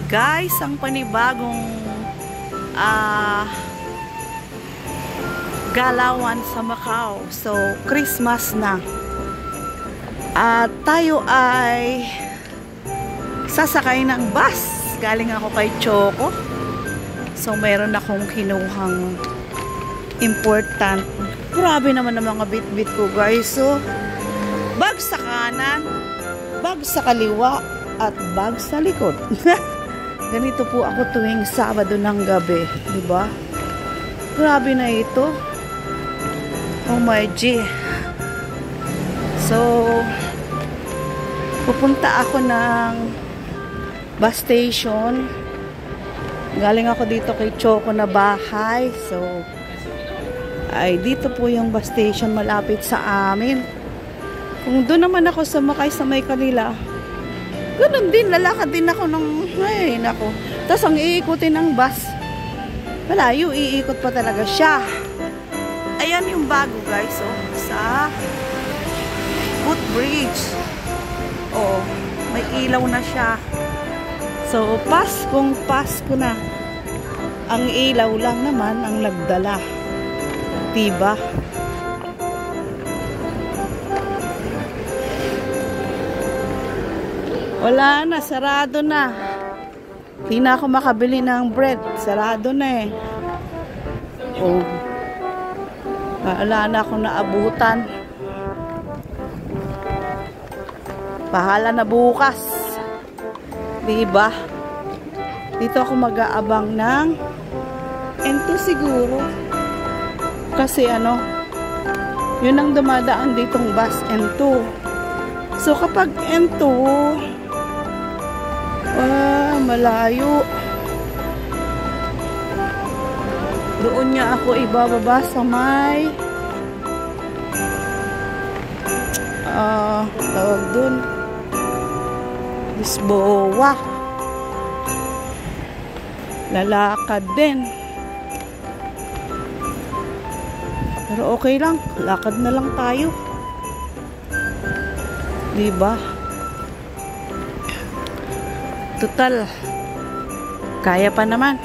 guys ang panibagong galawan sa Macau. So Christmas na at tayo ay sasakay ng bus. Galing ako kay Choco, so meron akong kinuhang important. Grabe naman ang mga bit-bit ko guys. So bag sa kanan, bag sa kaliwa at bag sa likod. Ganito po ako tuwing Sabado ng gabi, di ba? Grabe na ito. Oh my G. So pupunta ako ng bus station. Galing ako dito kay Choco na bahay. So ay dito po yung bus station malapit sa amin. Kung doon naman ako sumakay sa may kanila, ganun din, lalakad din ako ng, ay nako. Tapos ang iikutin ng bus, malayo, iikot pa talaga siya. Ayan yung bago guys, oh, sa footbridge. Oh, may ilaw na siya. So, Pasko na. Ang ilaw lang naman ang nagdala. Diba? Wala na, sarado na. Hindi na ako makabili ng bread. Sarado na eh. Oh. Wala na akong naabutan. Bahala na bukas. Diba? Dito ako mag-aabang ng N2 siguro. Kasi ano, yun ang dumadaan ditong bus N2. So kapag N2, malayo. Doon niya ako ibababa sa may tawag doon Lisboa. Lalakad din. Pero okay lang, lakad na lang tayo. Diba? Total, kaya pa naman.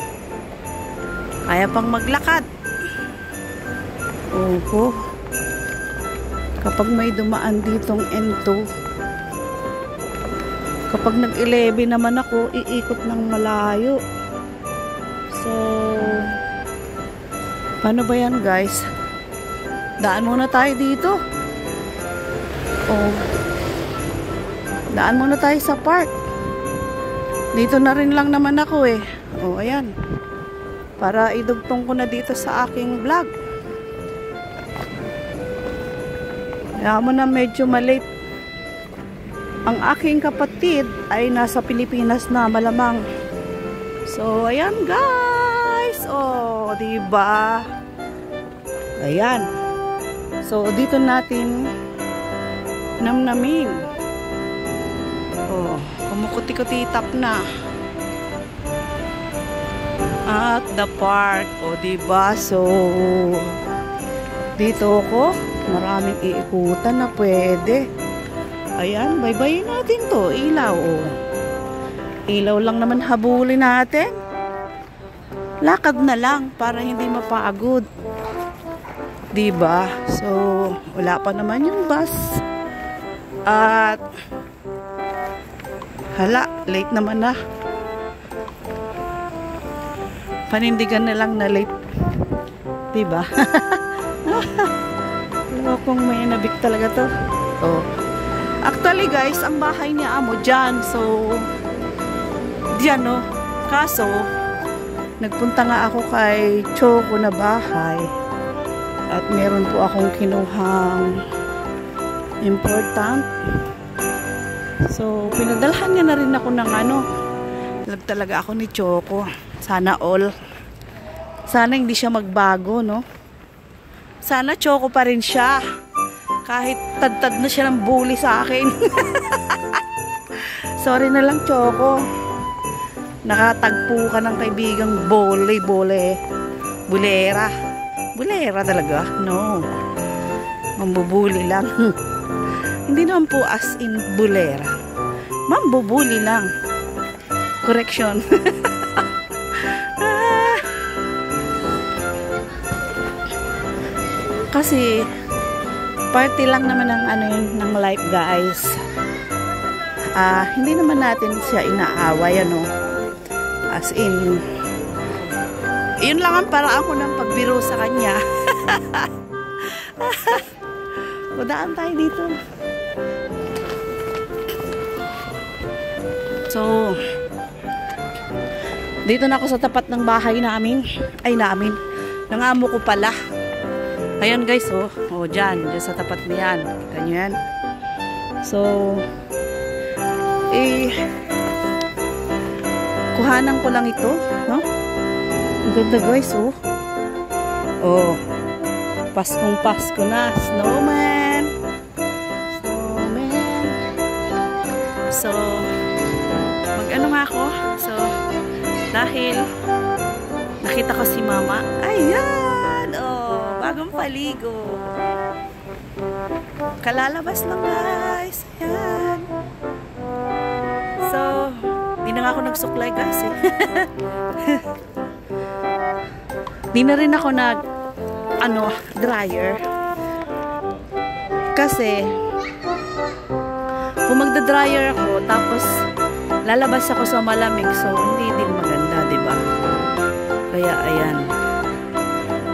Kaya pang maglakad. Oho. Kapag may dumaan ditong N2, kapag nag-11 naman ako, iikot ng malayo. So, paano ba yan guys? Daan muna tayo dito. Oh. Daan muna tayo sa park. Dito na rin lang naman ako eh. O, ayan. Para idugtong ko na dito sa aking vlog. Kaya mo na medyo malate. Ang aking kapatid ay nasa Pilipinas na malamang. So, ayan guys. O, diba? Ayan. So, dito natin namnamin. O, kumukuti-kutitap na at the park. O diba? So dito ako, maraming iikutan na pwede. Ayan, bye-bye natin to. Ilaw. O, ilaw lang naman habulin natin. Lakad na lang para hindi mapagod. Diba? So wala pa naman yung bus. At hala, late naman na. Panindigan na lang na late. Diba? Kung may nabik talaga to. Oh. Actually guys, ang bahay niya amo dyan. So, dyan no. Kaso, nagpunta nga ako kay Choco na bahay. At meron po akong kinuhang important. So, pinadalhan niya na rin ako ng ano. Love talaga ako ni Choco. Sana all. Sana hindi siya magbago, no? Sana Choco pa rin siya. Kahit tad-tad na siya ng bully sa akin. Sorry na lang, Choco. Nakatagpo ka ng kaibigang bulera. Bulera talaga? No. Mambubuli lang. Hindi naman po as in bulera. Mambubuli lang. Correction. Kasi party lang naman ng ano yun, ng life, guys. Hindi naman natin siya inaaway, ano. As in, yun lang ang paraan ko ng pagbiro sa kanya. Udaan tayo dito. So, dito na ako sa tapat ng bahay namin. Ay, namin. Ng amo ko pala. Ayan guys, oh. Oh, dyan sa tapat niyan. Kita nyo yan. So, kuhanan ko lang ito, no? Ang ganda guys, oh. Oh, Paskong Pasko na. Snowman. Snowman. So, mag-ano nga ako. So, dahil nakita ko si mama. Ayan! Oh, bagong paligo. Kalalabas lang guys. Ayan. So, di na nga ako nagsuklay guys eh. Di na rin ako dryer. Kasi, kung magda-dryer ako, tapos lalabas ako sa malamig, so hindi din maganda, diba? Kaya, ayan.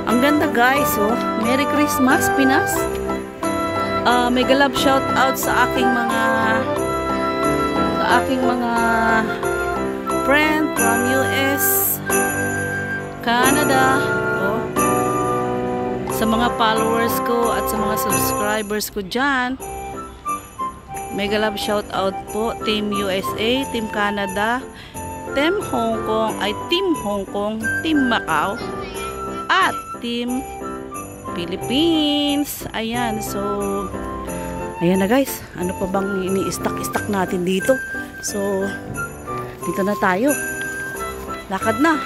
Ang ganda guys, oh. Merry Christmas, Pinas. Mega love shout out sa aking mga friend from US, Canada, oh. Sa mga followers ko at sa mga subscribers ko dyan. Mega love shout out po, Team USA, Team Canada, Team Hong Kong, Team Macau, at Team Philippines. Ayan, so ayan na guys, ano pa bang ini-stack natin dito? So, dito na tayo. Lakad na.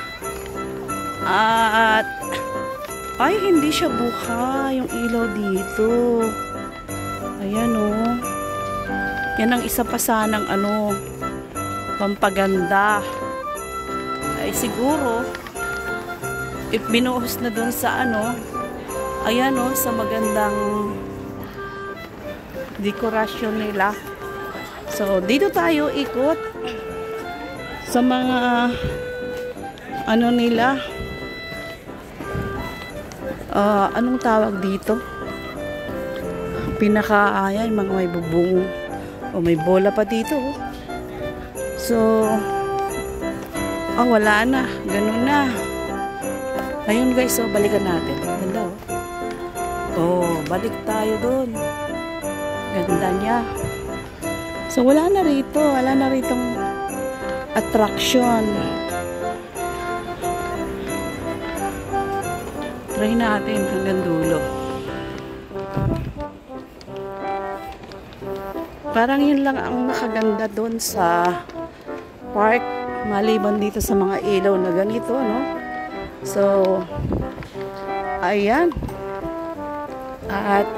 At ay, hindi siya buka yung ilaw dito. Ayan oh. Yan ang isa pa sanang pampaganda. Ay siguro if binuhos na dun sa ayan oh, sa magandang dekorasyon nila. So dito tayo ikot sa mga nila, anong tawag dito, ayan, mga may bubong o may bola pa dito oh. So wala na, ganun na. Ayun guys, so balikan natin. Ganda oh. Balik tayo doon. Ganda niya. So wala na ritong attraction. Try natin hanggang dulo. Parang yun lang ang nakaganda doon sa park, maliban dito sa mga ilaw na ganito, no? So, ayan. At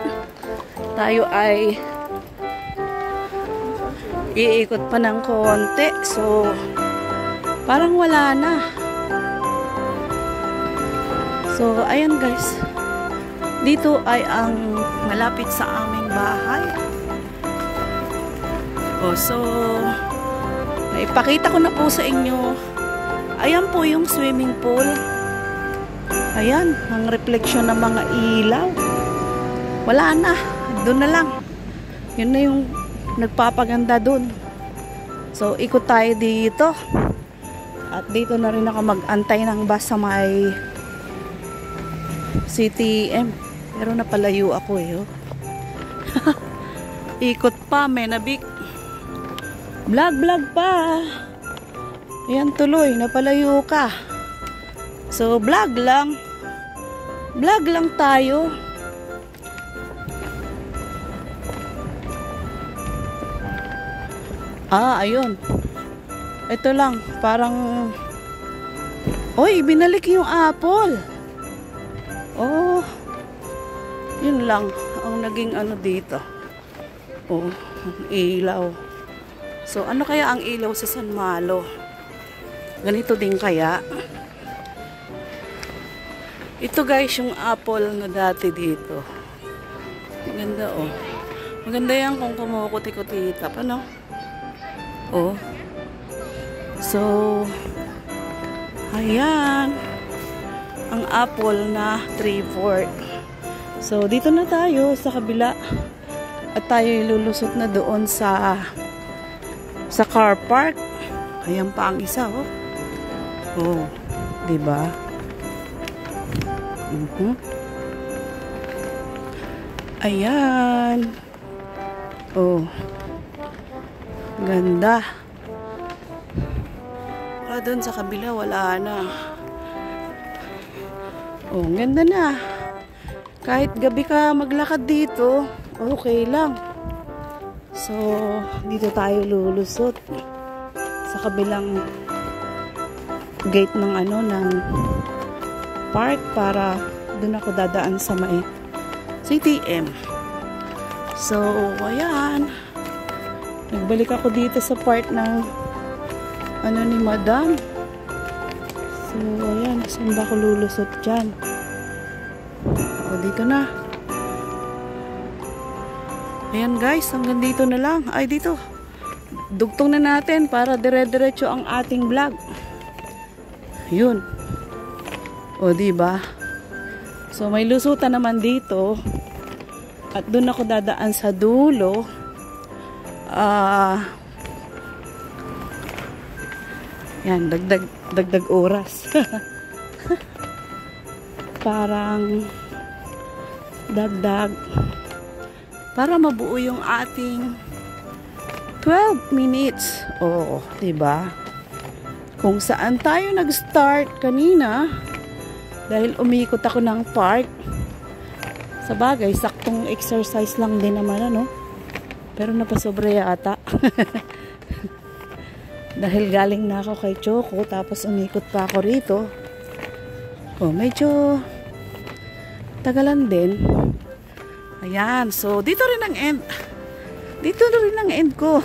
tayo ay iikot pa ng konti. So, parang wala na. So, ayan guys. Dito ay ang malapit sa aming bahay. So, naipakita ko na po sa inyo. Ayan po yung swimming pool. Ayan, ang reflection ng mga ilaw. Wala na. Doon na lang. Yun na yung nagpapaganda doon. So, ikot tayo dito. At dito na rin ako mag-antay ng bus sa may CTM. Pero napalayo ako eh. Oh. Ikot pa, menabik. Vlog pa. Ayan tuloy, napalayo ka. So, vlog lang. Vlog lang tayo. Ayun. Ito lang, parang oy, binalik yung apple. Oh. Yun lang ang naging dito. Oh, ilaw. So, ano kaya ang ilaw sa San Malo? Ganito din kaya. Ito guys, yung apple na dati dito. Maganda oh. Maganda yan kung kumukuti-kutita pa, no? Oh. So, ayan. Ang apple na 3/4. So, dito na tayo sa kabila. At tayo ilulusot na doon sa car park. Ayan pa ang isa, oh. Oh, diba? Ayan. Oh. Ganda. Doon sa kabila, wala na. Oh, ganda na. Kahit gabi ka maglakad dito, okay lang. So, dito tayo lulusot sa kabilang gate ng ng park para doon ako dadaan sa may CTM. So, ayan. Nagbalik ako dito sa part ng ni Madam. So, ayan. Saan ba ako lulusot dyan? O, dito na. Ayan guys, hanggang dito na lang. Ay, dito. Dugtong na natin para dire-diretso ang ating vlog. Yun. O, diba? So, may lusutan naman dito. At doon ako dadaan sa dulo. Yan, dagdag oras. Parang dagdag para mabuo yung ating 12 minutes. Oo, diba? Kung saan tayo nag-start kanina dahil umikot ako ng park. Sa bagay, saktong exercise lang din naman, ano? Pero napasobra yata. Dahil galing na ako kay Choco, tapos umikot pa ako rito. Oh, medyo tagalan din. Ayan, so dito rin ang end. Dito rin ang end ko.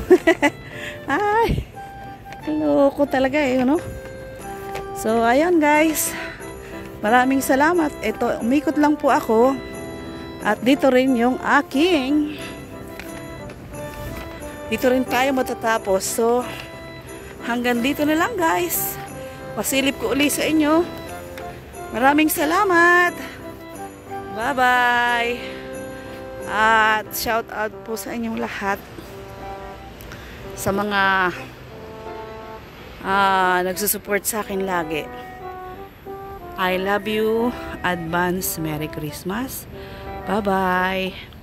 Ay, loko talaga eh, no? So, ayan guys. Maraming salamat. Ito, umikot lang po ako. At dito rin yung aking. Dito rin tayo matatapos. So, hanggang dito na lang guys. Pasilip ko uli sa inyo. Maraming salamat. Bye-bye. At shout out po sa inyong lahat. Sa mga nagsusupport sa akin lagi. I love you. Advance Merry Christmas. Bye-bye.